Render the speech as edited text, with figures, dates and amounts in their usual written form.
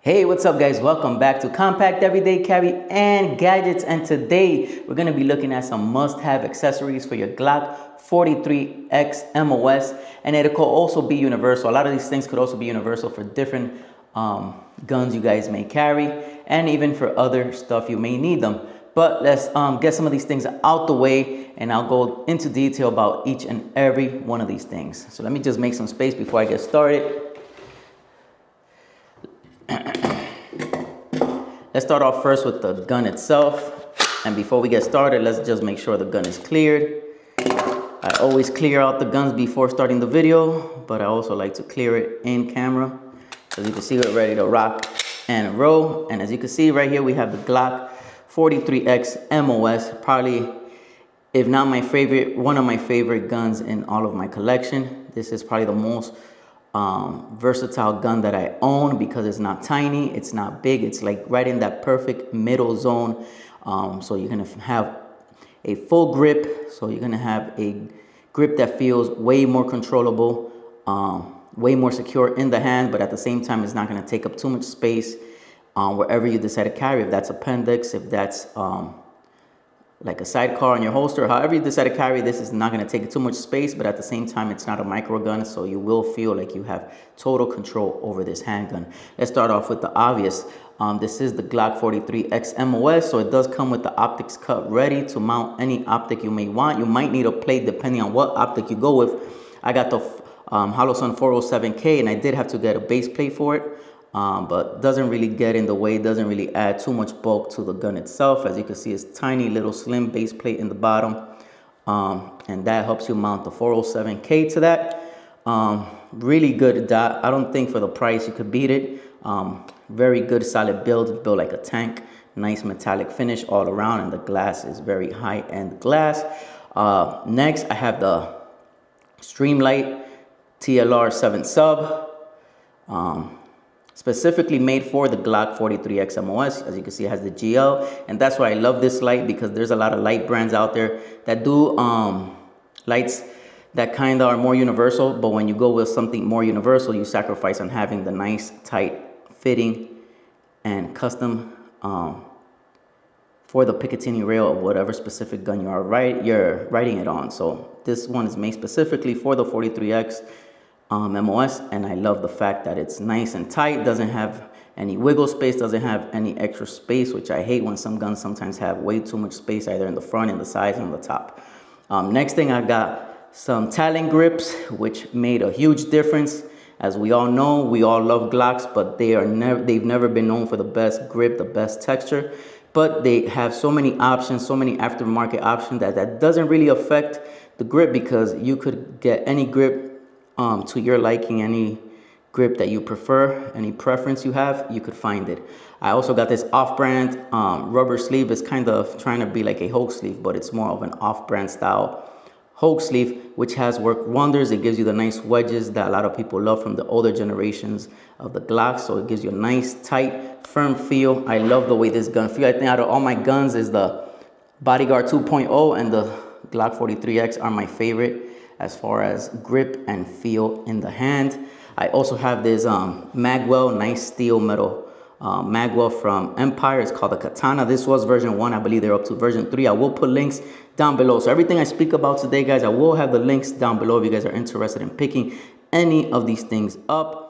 Hey, what's up guys? Welcome back to Compact Everyday Carry and Gadgets, and today we're going to be looking at some must-have accessories for your Glock 43X MOS, and it could also be universal. A lot of these things could also be universal for different guns you guys may carry, and even for other stuff you may need them. But let's get some of these things out the way, and I'll go into detail about each and every one of these things. So let me just make some space before I get started. Let's start off first with the gun itself. And before we get started, let's just make sure the gun is cleared. I always clear out the guns before starting the video, but I also like to clear it in camera. As you can see, we're ready to rock and roll. And as you can see right here, we have the Glock 43X MOS. Probably, if not my favorite, one of my favorite guns in all of my collection. This is probably the most versatile gun that I own because it's not tiny, it's not big, it's like right in that perfect middle zone. So you're gonna have a full grip, so you're gonna have a grip that feels way more controllable, way more secure in the hand, but at the same time it's not gonna take up too much space wherever you decide to carry, if that's appendix, if that's like a sidecar on your holster, however you decide to carry. This is not going to take too much space, but at the same time it's not a micro gun, so you will feel like you have total control over this handgun. Let's start off with the obvious. This is the Glock 43X MOS, so it does come with the optics cut ready to mount any optic you may want. You might need a plate depending on what optic you go with. I got the Holosun 407K, and I did have to get a base plate for it. But doesn't really get in the way, doesn't really add too much bulk to the gun itself. As you can see, it's tiny little slim base plate in the bottom, and that helps you mount the 407K to that. Really good dot. I don't think for the price you could beat it. Very good solid build. It's built like a tank. Nice metallic finish all around, and the glass is very high-end glass. Next, I have the Streamlight TLR 7 sub. Specifically made for the Glock 43X MOS. As you can see, it has the GL, and that's why I love this light, because there's a lot of light brands out there that do lights that kind of are more universal, but when you go with something more universal, you sacrifice on having the nice tight fitting and custom for the Picatinny rail of whatever specific gun you're writing it on. So this one is made specifically for the 43X MOS, and I love the fact that it's nice and tight, doesn't have any wiggle space, doesn't have any extra space, which I hate when some guns sometimes have way too much space, either in the front, in the sides, and on the top. Next thing, I got some Talon grips, which made a huge difference. As we all know, we all love Glocks, but they've never been known for the best grip, the best texture. But they have so many options, so many aftermarket options that doesn't really affect the grip, because you could get any grip to your liking, any grip that you prefer, any preference you have, you could find it. I also got this off-brand rubber sleeve. It's kind of trying to be like a Hulk sleeve, but it's more of an off-brand style Hulk sleeve, which has worked wonders. It gives you the nice wedges that a lot of people love from the older generations of the Glock. So it gives you a nice, tight, firm feel. I love the way this gun feels. I think out of all my guns, is the Bodyguard 2.0 and the Glock 43X are my favorite as far as grip and feel in the hand. I also have this magwell, nice steel metal magwell from Empire. It's called the Katana. This was version 1. I believe they're up to version 3. I will put links down below. So everything I speak about today, guys, I will have the links down below if you guys are interested in picking any of these things up.